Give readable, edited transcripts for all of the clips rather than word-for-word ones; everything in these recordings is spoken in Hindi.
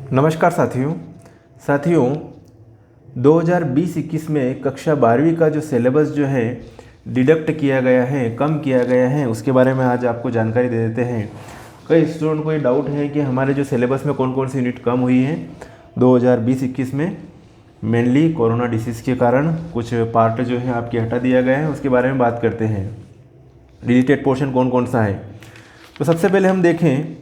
नमस्कार साथियों 2020-21 में कक्षा 12वीं का जो सिलेबस जो है डिडक्ट किया गया है, कम किया गया है, उसके बारे में आज आपको जानकारी दे देते हैं। कई स्टूडेंट को ये डाउट है कि हमारे जो सिलेबस में कौन कौन सी यूनिट कम हुई है 2020-21 में। मेनली कोरोना डिसीज़ के कारण कुछ पार्ट जो है आपके हटा दिया गया है, उसके बारे में बात करते हैं। डिलीटेड पोर्शन कौन कौन सा है, तो सबसे पहले हम देखें,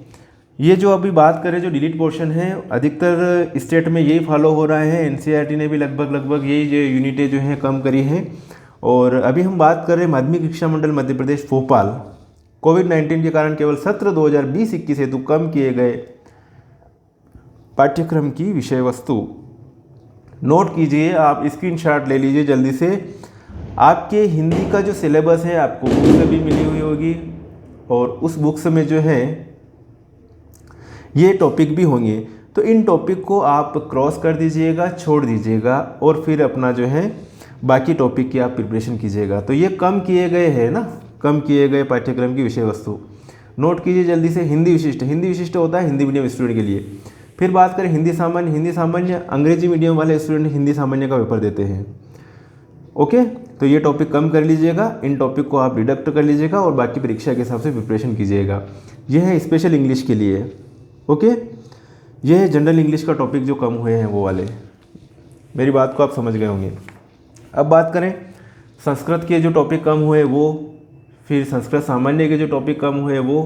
ये जो अभी बात करें जो डिलीट पोर्शन है अधिकतर स्टेट में यही फॉलो हो रहा है। एनसीईआरटी ने भी लगभग यही जो यूनिटें जो हैं कम करी हैं। और अभी हम बात कर रहे हैं माध्यमिक शिक्षा मंडल मध्य प्रदेश भोपाल, कोविड-19 के कारण केवल सत्र 2020-21 हेतु कम किए गए पाठ्यक्रम की विषय वस्तु। नोट कीजिए, आप स्क्रीनशॉट ले लीजिए जल्दी से। आपके हिंदी का जो सिलेबस है आपको बुक से भी मिली हुई होगी और उस बुक्स में जो है ये टॉपिक भी होंगे, तो इन टॉपिक को आप क्रॉस कर दीजिएगा, छोड़ दीजिएगा और फिर अपना जो है बाकी टॉपिक की आप प्रिपरेशन कीजिएगा। तो ये कम किए गए हैं ना, कम किए गए पाठ्यक्रम की विषय वस्तु। नोट कीजिए जल्दी से। हिंदी विशिष्ट होता है हिंदी मीडियम स्टूडेंट के लिए। फिर बात करें हिंदी सामान्य अंग्रेजी मीडियम वाले स्टूडेंट हिंदी सामान्य का पेपर देते हैं। ओके, तो ये टॉपिक कम कर लीजिएगा, इन टॉपिक को आप डिडक्ट कर लीजिएगा और बाकी परीक्षा के हिसाब से प्रिपरेशन कीजिएगा। यह है स्पेशल इंग्लिश के लिए। ओके, ये है जनरल इंग्लिश का टॉपिक जो कम हुए हैं वो वाले। मेरी बात को आप समझ गए होंगे। अब बात करें संस्कृत के जो टॉपिक कम हुए वो, फिर संस्कृत सामान्य के जो टॉपिक कम हुए वो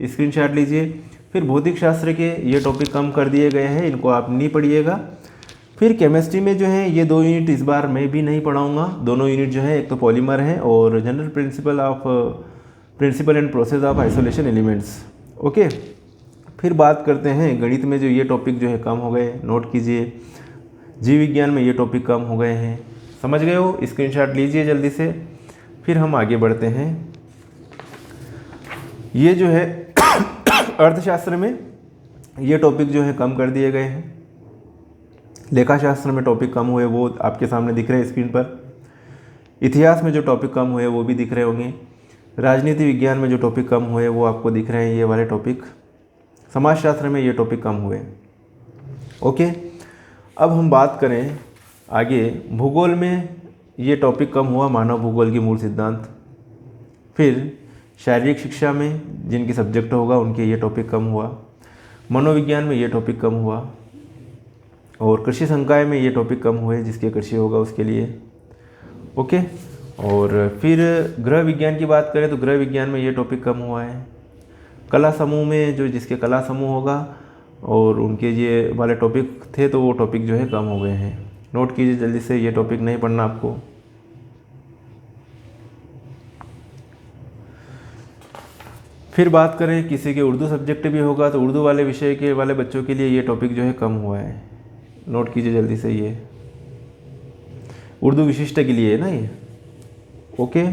स्क्रीनशॉट लीजिए। फिर भौतिक शास्त्र के ये टॉपिक कम कर दिए गए हैं, इनको आप नहीं पढ़िएगा। फिर केमिस्ट्री में जो है ये 2 यूनिट इस बार मैं भी नहीं पढ़ाऊँगा। दोनों यूनिट जो है, एक तो पॉलीमर है और general principle and process of isolation elements. Okay, फिर बात करते हैं गणित में जो ये टॉपिक जो है कम हो गए, नोट कीजिए। जीव विज्ञान में ये टॉपिक कम हो गए हैं, समझ गए हो, स्क्रीनशॉट लीजिए जल्दी से। फिर हम आगे बढ़ते हैं। ये जो है अर्थशास्त्र में ये टॉपिक जो है कम कर दिए गए हैं। लेखाशास्त्र में टॉपिक कम हुए वो आपके सामने दिख रहे हैं स्क्रीन पर। इतिहास में जो टॉपिक कम हुए वो भी दिख रहे होंगे। राजनीति विज्ञान में जो टॉपिक कम हुए वो आपको दिख रहे हैं, ये वाले टॉपिक। समाजशास्त्र में ये टॉपिक कम हुए। ओके, अब हम बात करें आगे। भूगोल में ये टॉपिक कम हुआ, मानव भूगोल की मूल सिद्धांत। फिर शारीरिक शिक्षा में जिनकी सब्जेक्ट होगा उनके ये टॉपिक कम हुआ। मनोविज्ञान में ये टॉपिक कम हुआ और कृषि संकाय में ये टॉपिक कम हुए, जिसके कृषि होगा उसके लिए। ओके, और फिर गृह विज्ञान की बात करें तो गृह विज्ञान में ये टॉपिक कम हुआ है। कला समूह में जो जिसके कला समूह होगा और उनके ये वाले टॉपिक थे तो वो टॉपिक जो है कम हो गए हैं। नोट कीजिए जल्दी से, ये टॉपिक नहीं पढ़ना आपको। फिर बात करें किसी के उर्दू सब्जेक्ट भी होगा तो उर्दू वाले विषय के वाले बच्चों के लिए ये टॉपिक जो है कम हुआ है। नोट कीजिए जल्दी से, ये उर्दू विशिष्ट के लिए है ना ये। ओके,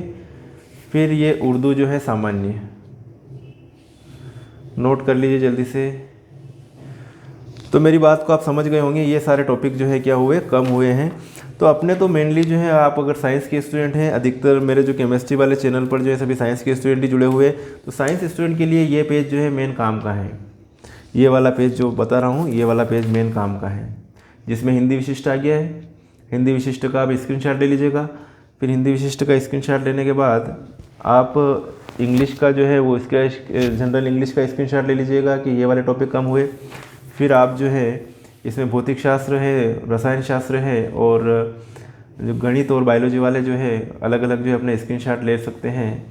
फिर ये उर्दू जो है सामान्य, नोट कर लीजिए जल्दी से। तो मेरी बात को आप समझ गए होंगे, ये सारे टॉपिक जो है क्या हुए, कम हुए हैं। तो अपने तो मेनली जो है, आप अगर साइंस के स्टूडेंट हैं, अधिकतर मेरे जो केमिस्ट्री वाले चैनल पर जो है सभी साइंस के स्टूडेंट ही जुड़े हुए, तो साइंस स्टूडेंट के लिए ये पेज जो है मेन काम का है। ये वाला पेज जो बता रहा हूँ, ये वाला पेज मेन काम का है, जिसमें हिंदी विशिष्ट आ गया है। हिंदी विशिष्ट का आप स्क्रीनशॉट ले लीजिएगा। फिर हिंदी विशिष्ट का स्क्रीनशॉट लेने के बाद आप इंग्लिश का जो है वो इसका जनरल इंग्लिश का स्क्रीनशॉट ले लीजिएगा कि ये वाले टॉपिक कम हुए। फिर आप जो है इसमें भौतिक शास्त्र है, रसायन शास्त्र है और जो गणित और बायोलॉजी वाले जो है अलग अलग जो है अपने स्क्रीनशॉट ले सकते हैं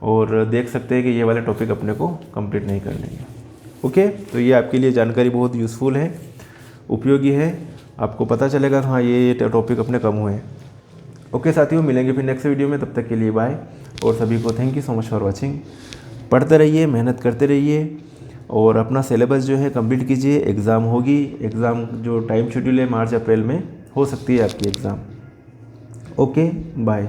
और देख सकते हैं कि ये वाले टॉपिक अपने को कंप्लीट नहीं करने हैं। ओके, तो ये आपके लिए जानकारी बहुत यूज़फुल है, उपयोगी है। आपको पता चलेगा हाँ ये टॉपिक अपने कम हुए हैं। ओके साथियों, मिलेंगे फिर नेक्स्ट वीडियो में, तब तक के लिए बाय। और सभी को thank you so much for watching. पढ़ते रहिए, मेहनत करते रहिए और अपना सिलेबस जो है कंप्लीट कीजिए। एग्ज़ाम होगी, एग्ज़ाम जो टाइम शेड्यूल है मार्च अप्रैल में हो सकती है आपकी एग्ज़ाम। Okay, bye.